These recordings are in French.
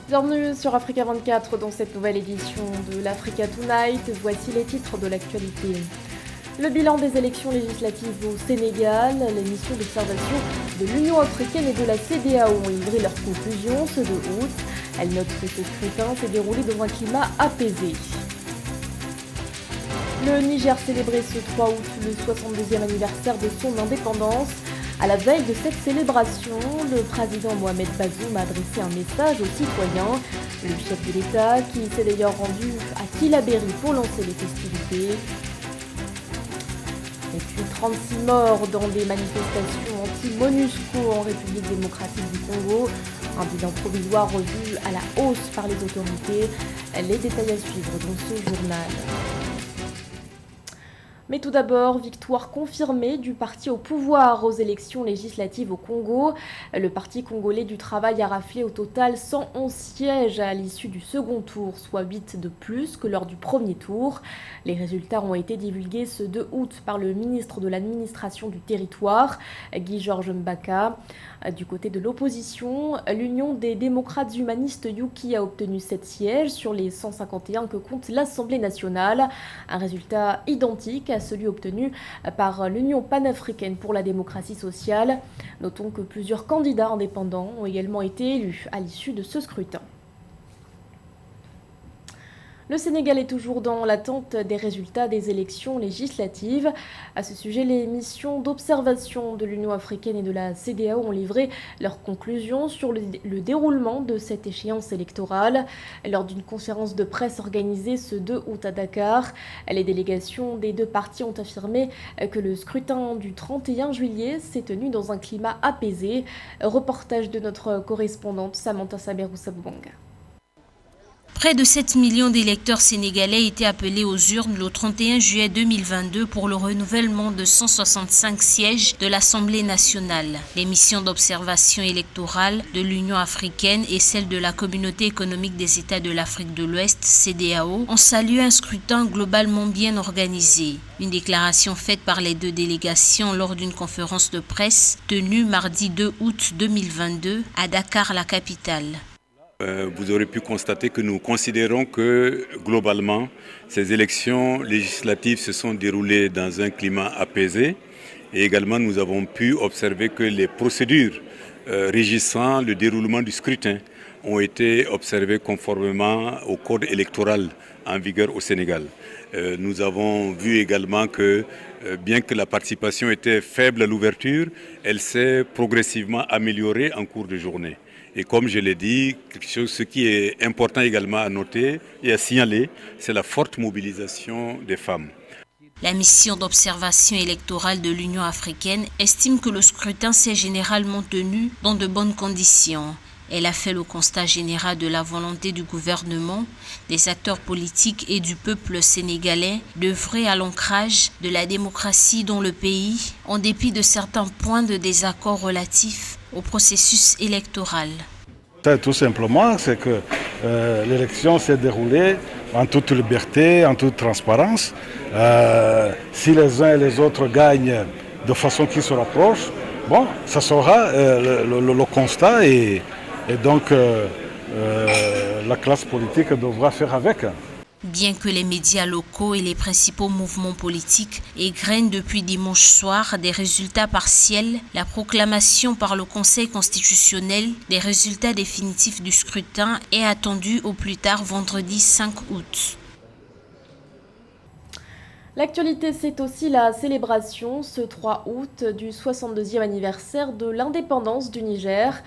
Bienvenue sur Africa 24 dans cette nouvelle édition de l'Africa Tonight. Voici les titres de l'actualité. Le bilan des élections législatives au Sénégal, les missions d'observation de l'Union africaine et de la CEDEAO ont livré leurs conclusions ce 2 août. Elles notent que ce scrutin s'est déroulé dans un climat apaisé. Le Niger célébrait ce 3 août le 62e anniversaire de son indépendance. À la veille de cette célébration, le président Mohamed Bazoum a adressé un message aux citoyens. Le chef de l'État, qui s'est d'ailleurs rendu à Tillabéri pour lancer les festivités. Et puis 36 morts dans des manifestations anti-MONUSCO en République démocratique du Congo. Un bilan provisoire revu à la hausse par les autorités. Les détails à suivre dans ce journal. Mais tout d'abord, victoire confirmée du parti au pouvoir aux élections législatives au Congo. Le Parti congolais du travail a raflé au total 111 sièges à l'issue du second tour, soit 8 de plus que lors du premier tour. Les résultats ont été divulgués ce 2 août par le ministre de l'administration du territoire, Guy-Georges Mbaka. Du côté de l'opposition, l'Union des démocrates humanistes Yuki a obtenu 7 sièges sur les 151 que compte l'Assemblée nationale. Un résultat identique à celui obtenu par l'Union panafricaine pour la démocratie sociale. Notons que plusieurs candidats indépendants ont également été élus à l'issue de ce scrutin. Le Sénégal est toujours dans l'attente des résultats des élections législatives. À ce sujet, les missions d'observation de l'Union africaine et de la CEDEAO ont livré leurs conclusions sur le déroulement de cette échéance électorale. Lors d'une conférence de presse organisée ce 2 août à Dakar, les délégations des deux partis ont affirmé que le scrutin du 31 juillet s'est tenu dans un climat apaisé. Reportage de notre correspondante Samantha Saberou-Sabouanga. Près de 7 millions d'électeurs sénégalais étaient appelés aux urnes le 31 juillet 2022 pour le renouvellement de 165 sièges de l'Assemblée nationale. Les missions d'observation électorale de l'Union africaine et celles de la Communauté économique des États de l'Afrique de l'Ouest, CEDEAO, ont salué un scrutin globalement bien organisé. Une déclaration faite par les deux délégations lors d'une conférence de presse tenue mardi 2 août 2022 à Dakar, la capitale. Vous aurez pu constater que nous considérons que globalement, ces élections législatives se sont déroulées dans un climat apaisé et également nous avons pu observer que les procédures régissant le déroulement du scrutin ont été observées conformément au code électoral en vigueur au Sénégal. Nous avons vu également que bien que la participation était faible à l'ouverture, elle s'est progressivement améliorée en cours de journée. Et comme je l'ai dit, ce qui est important également à noter et à signaler, c'est la forte mobilisation des femmes. La mission d'observation électorale de l'Union africaine estime que le scrutin s'est généralement tenu dans de bonnes conditions. Elle a fait le constat général de la volonté du gouvernement, des acteurs politiques et du peuple sénégalais d'œuvrer à l'ancrage de la démocratie dans le pays, en dépit de certains points de désaccord relatifs au processus électoral. Tout simplement, c'est que l'élection s'est déroulée en toute liberté, en toute transparence. Si les uns et les autres gagnent de façon qui se rapproche, bon, ça sera le constat et donc la classe politique devra faire avec. Bien que les médias locaux et les principaux mouvements politiques égrènent depuis dimanche soir des résultats partiels, la proclamation par le Conseil constitutionnel des résultats définitifs du scrutin est attendue au plus tard vendredi 5 août. L'actualité, c'est aussi la célébration, ce 3 août, du 62e anniversaire de l'indépendance du Niger.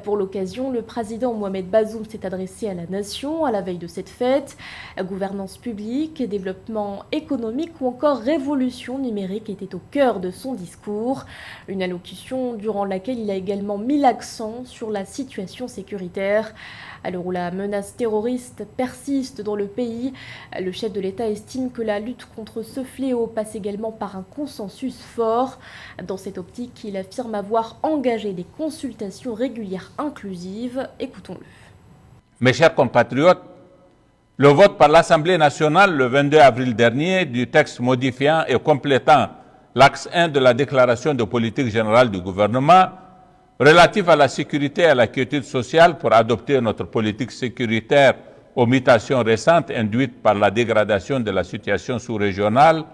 Pour l'occasion, le président Mohamed Bazoum s'est adressé à la nation à la veille de cette fête. Gouvernance publique, développement économique ou encore révolution numérique étaient au cœur de son discours. Une allocution durant laquelle il a également mis l'accent sur la situation sécuritaire. À l'heure où la menace terroriste persiste dans le pays, le chef de l'État estime que la lutte contre ce fléau passe également par un consensus fort. Dans cette optique, il affirme avoir engagé des consultations régulières inclusives. Écoutons-le. Mes chers compatriotes, le vote par l'Assemblée nationale le 22 avril dernier du texte modifiant et complétant l'axe 1 de la déclaration de politique générale du gouvernement relatifs à la sécurité et à la quiétude sociale pour adopter notre politique sécuritaire aux mutations récentes induites par la dégradation de la situation sous-régionale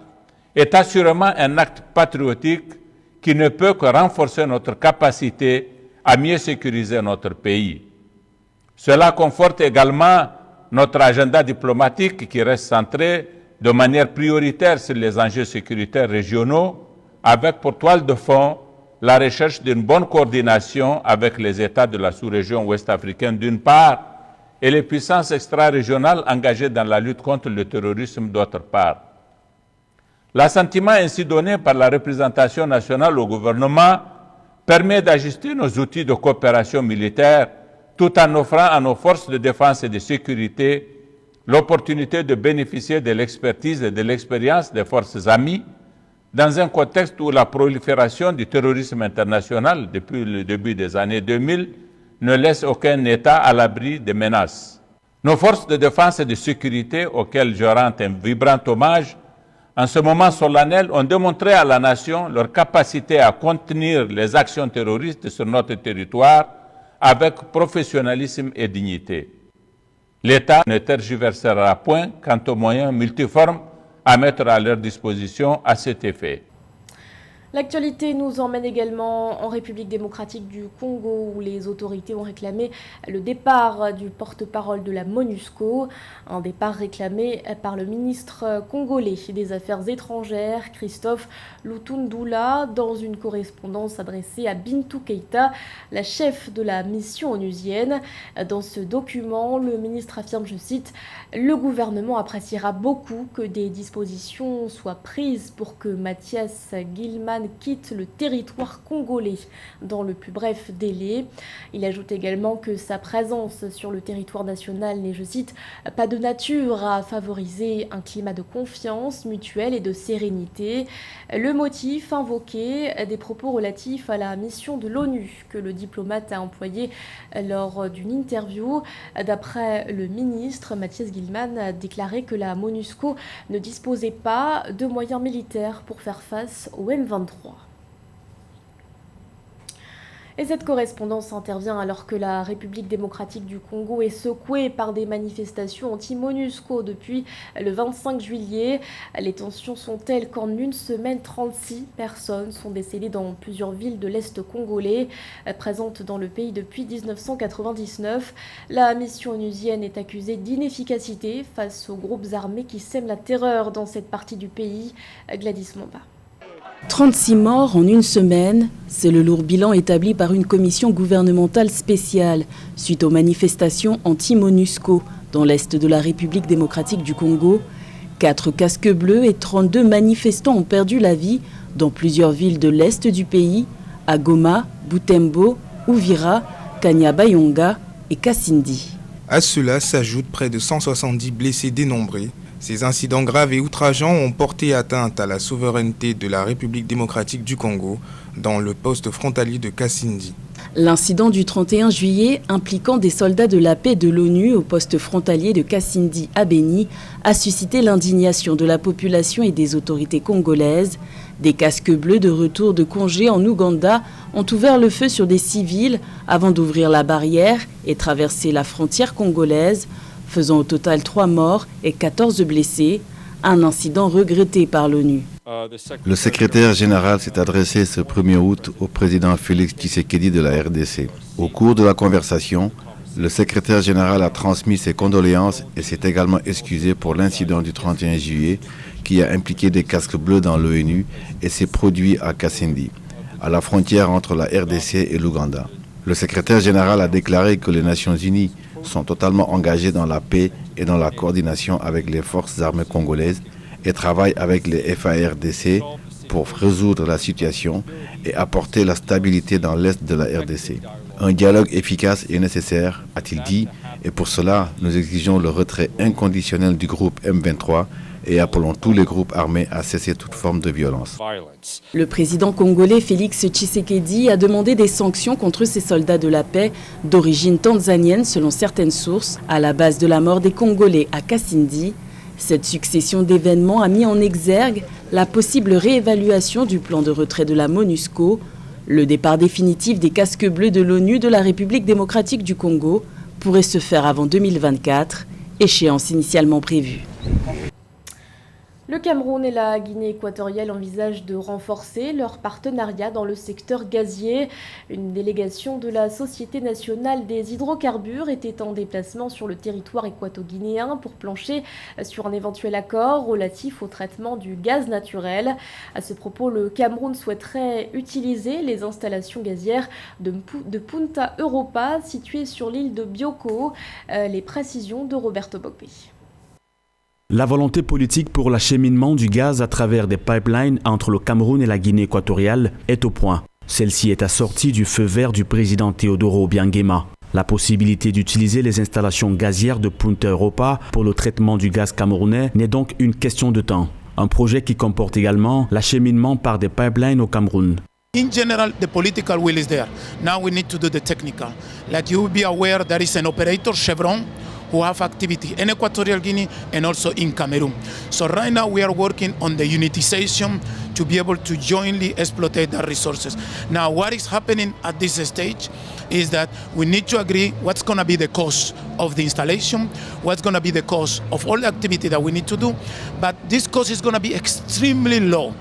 est assurément un acte patriotique qui ne peut que renforcer notre capacité à mieux sécuriser notre pays. Cela conforte également notre agenda diplomatique qui reste centré de manière prioritaire sur les enjeux sécuritaires régionaux, avec pour toile de fond la recherche d'une bonne coordination avec les États de la sous-région ouest-africaine d'une part et les puissances extra-régionales engagées dans la lutte contre le terrorisme d'autre part. L'assentiment ainsi donné par la représentation nationale au gouvernement permet d'ajuster nos outils de coopération militaire tout en offrant à nos forces de défense et de sécurité l'opportunité de bénéficier de l'expertise et de l'expérience des forces amies dans un contexte où la prolifération du terrorisme international depuis le début des années 2000 ne laisse aucun État à l'abri des menaces. Nos forces de défense et de sécurité, auxquelles je rends un vibrant hommage, en ce moment solennel, ont démontré à la nation leur capacité à contenir les actions terroristes sur notre territoire avec professionnalisme et dignité. L'État ne tergiversera point quant aux moyens multiformes à mettre à leur disposition à cet effet. L'actualité nous emmène également en République démocratique du Congo où les autorités ont réclamé le départ du porte-parole de la MONUSCO, un départ réclamé par le ministre congolais des Affaires étrangères, Christophe Lutundula, dans une correspondance adressée à Bintou Keïta, la chef de la mission onusienne. Dans ce document, le ministre affirme, je cite, « Le gouvernement appréciera beaucoup que des dispositions soient prises pour que Mathias Gilman quitte le territoire congolais dans le plus bref délai. » Il ajoute également que sa présence sur le territoire national n'est, je cite, « pas de nature à favoriser un climat de confiance mutuelle et de sérénité ». Le motif invoqué, des propos relatifs à la mission de l'ONU que le diplomate a employé lors d'une interview. D'après le ministre, Mathias Gilman a déclaré que la MONUSCO ne disposait pas de moyens militaires pour faire face au M23. Et cette correspondance intervient alors que la République démocratique du Congo est secouée par des manifestations anti-MONUSCO depuis le 25 juillet. Les tensions sont telles qu'en une semaine, 36 personnes sont décédées dans plusieurs villes de l'Est congolais, présentes dans le pays depuis 1999. La mission onusienne est accusée d'inefficacité face aux groupes armés qui sèment la terreur dans cette partie du pays. Gladys Mamba. 36 morts en une semaine, c'est le lourd bilan établi par une commission gouvernementale spéciale suite aux manifestations anti-MONUSCO dans l'est de la République démocratique du Congo. 4 casques bleus et 32 manifestants ont perdu la vie dans plusieurs villes de l'est du pays, à Goma, Butembo, Uvira, Kanyabayonga et Kasindi. À cela s'ajoutent près de 170 blessés dénombrés. Ces incidents graves et outrageants ont porté atteinte à la souveraineté de la République démocratique du Congo dans le poste frontalier de Kasindi. L'incident du 31 juillet impliquant des soldats de la paix de l'ONU au poste frontalier de Kasindi à Beni a suscité l'indignation de la population et des autorités congolaises. Des casques bleus de retour de congé en Ouganda ont ouvert le feu sur des civils avant d'ouvrir la barrière et traverser la frontière congolaise, faisant au total 3 morts et 14 blessés, un incident regretté par l'ONU. Le secrétaire général s'est adressé ce 1er août au président Félix Tshisekedi de la RDC. Au cours de la conversation, le secrétaire général a transmis ses condoléances et s'est également excusé pour l'incident du 31 juillet qui a impliqué des casques bleus dans l'ONU et s'est produit à Kasindi, à la frontière entre la RDC et l'Ouganda. Le secrétaire général a déclaré que les Nations Unies sont totalement engagés dans la paix et dans la coordination avec les forces armées congolaises et travaillent avec les FARDC pour résoudre la situation et apporter la stabilité dans l'est de la RDC. Un dialogue efficace est nécessaire, a-t-il dit, et pour cela, nous exigeons le retrait inconditionnel du groupe M23 et appelons tous les groupes armés à cesser toute forme de violence. Le président congolais Félix Tshisekedi a demandé des sanctions contre ces soldats de la paix d'origine tanzanienne selon certaines sources, à la base de la mort des Congolais à Kasindi. Cette succession d'événements a mis en exergue la possible réévaluation du plan de retrait de la MONUSCO. Le départ définitif des casques bleus de l'ONU de la République démocratique du Congo pourrait se faire avant 2024, échéance initialement prévue. Le Cameroun et la Guinée équatoriale envisagent de renforcer leur partenariat dans le secteur gazier. Une délégation de la Société nationale des hydrocarbures était en déplacement sur le territoire équato-guinéen pour plancher sur un éventuel accord relatif au traitement du gaz naturel. À ce propos, le Cameroun souhaiterait utiliser les installations gazières de Punta Europa situées sur l'île de Bioko. Les précisions de Roberto Bocpi. La volonté politique pour l'acheminement du gaz à travers des pipelines entre le Cameroun et la Guinée équatoriale est au point. Celle-ci est assortie du feu vert du président Teodoro Obiang-Nguema. La possibilité d'utiliser les installations gazières de Punta Europa pour le traitement du gaz camerounais n'est donc une question de temps. Un projet qui comporte également l'acheminement par des pipelines au Cameroun. In general, the political will is there. Now we need to do the technical. Like you will be aware, there is an operator, Chevron, who have activity in Equatorial Guinea and also in Cameroon. So right now we are working on the unitization to be able to jointly exploit the resources. Now what is happening at this stage is that we need to agree what's going to be the cost of the installation, what's going to be the cost of all the activity that we need to do, but this cost is going to be extremely low.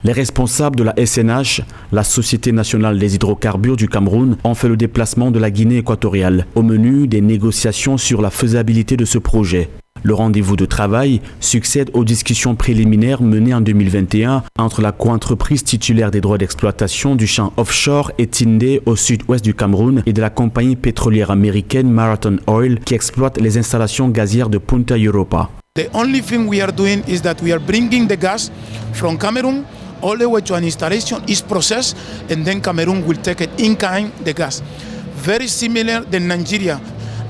Les responsables de la SNH, la Société nationale des hydrocarbures du Cameroun, ont fait le déplacement de la Guinée équatoriale, au menu des négociations sur la faisabilité de ce projet. Le rendez-vous de travail succède aux discussions préliminaires menées en 2021 entre la co-entreprise titulaire des droits d'exploitation du champ offshore Etinde au sud-ouest du Cameroun et de la compagnie pétrolière américaine Marathon Oil qui exploite les installations gazières de Punta Europa. The only thing we are doing is that we are bringing the gas from Cameroon all the way to an installation, is processed, and then Cameroon will take it in kind, the gas. Very similar than Nigeria.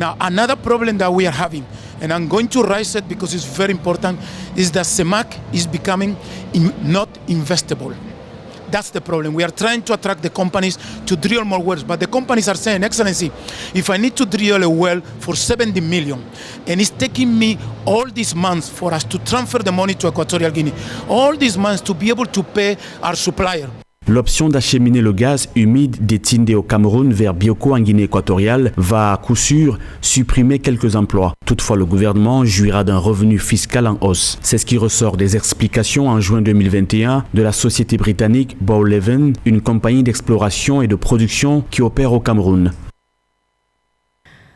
Now, another problem that we are having, and I'm going to raise it because it's very important, is that CEMAC is becoming not investable. That's the problem. We are trying to attract the companies to drill more wells, but the companies are saying, Excellency, if I need to drill a well for 70 million, and it's taking me all these months for us to transfer the money to Equatorial Guinea, all these months to be able to pay our supplier. L'option d'acheminer le gaz humide d'Etinde au Cameroun vers Bioko en Guinée équatoriale va à coup sûr supprimer quelques emplois. Toutefois, le gouvernement jouira d'un revenu fiscal en hausse. C'est ce qui ressort des explications en juin 2021 de la société britannique Bowleven, une compagnie d'exploration et de production qui opère au Cameroun.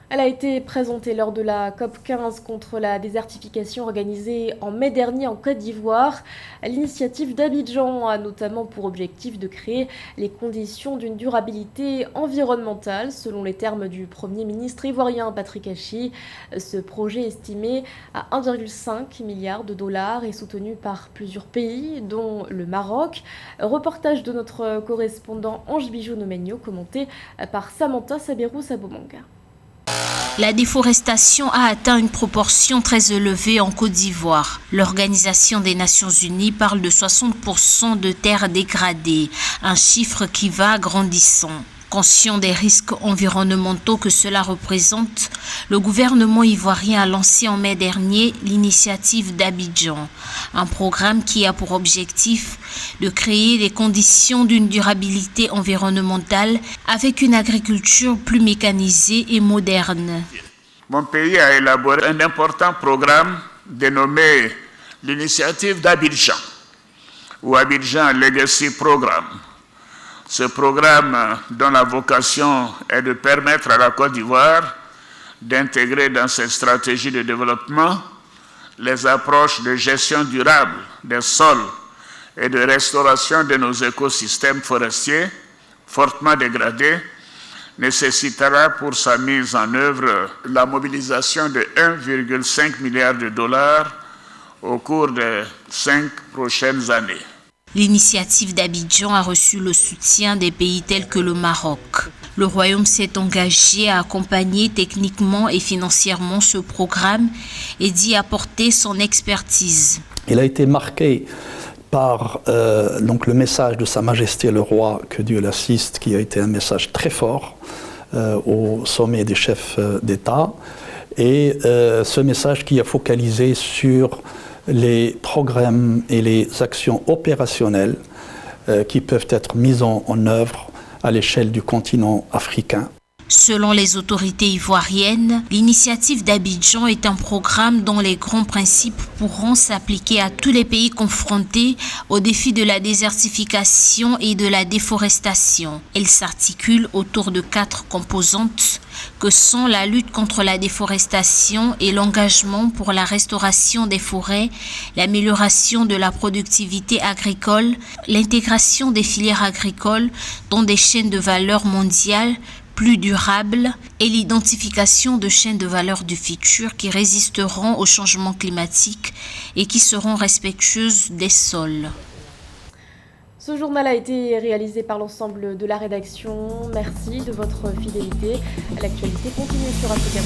Elle a été présentée lors de la COP15 contre la désertification organisée en mai dernier en Côte d'Ivoire. L'initiative d'Abidjan a notamment pour objectif de créer les conditions d'une durabilité environnementale, selon les termes du Premier ministre ivoirien Patrick Hachi. Ce projet estimé à 1,5 milliard de dollars est soutenu par plusieurs pays, dont le Maroc. Reportage de notre correspondant Ange Bijou-Nomenio, commenté par Samantha Sabirou-Sabomanga. La déforestation a atteint une proportion très élevée en Côte d'Ivoire. L'Organisation des Nations Unies parle de 60% de terres dégradées, un chiffre qui va grandissant. Conscient des risques environnementaux que cela représente, le gouvernement ivoirien a lancé en mai dernier l'initiative d'Abidjan, un programme qui a pour objectif de créer les conditions d'une durabilité environnementale avec une agriculture plus mécanisée et moderne. Mon pays a élaboré un important programme dénommé l'initiative d'Abidjan, ou Abidjan Legacy Programme. Ce programme, dont la vocation est de permettre à la Côte d'Ivoire d'intégrer dans ses stratégies de développement les approches de gestion durable des sols et de restauration de nos écosystèmes forestiers fortement dégradés, nécessitera pour sa mise en œuvre la mobilisation de 1,5 milliard de dollars au cours des 5 prochaines années. L'initiative d'Abidjan a reçu le soutien des pays tels que le Maroc. Le Royaume s'est engagé à accompagner techniquement et financièrement ce programme et d'y apporter son expertise. Il a été marqué par donc le message de Sa Majesté le Roi, que Dieu l'assiste, qui a été un message très fort au sommet des chefs d'État, et ce message qui a focalisé sur les programmes et les actions opérationnelles qui peuvent être mises en œuvre à l'échelle du continent africain. Selon les autorités ivoiriennes, l'initiative d'Abidjan est un programme dont les grands principes pourront s'appliquer à tous les pays confrontés aux défis de la désertification et de la déforestation. Elle s'articule autour de 4 composantes que sont la lutte contre la déforestation et l'engagement pour la restauration des forêts, l'amélioration de la productivité agricole, l'intégration des filières agricoles dans des chaînes de valeur mondiales plus durables et l'identification de chaînes de valeur du futur qui résisteront au changement climatique et qui seront respectueuses des sols. Ce journal a été réalisé par l'ensemble de la rédaction. Merci de votre fidélité. L'actualité continue sur Africa.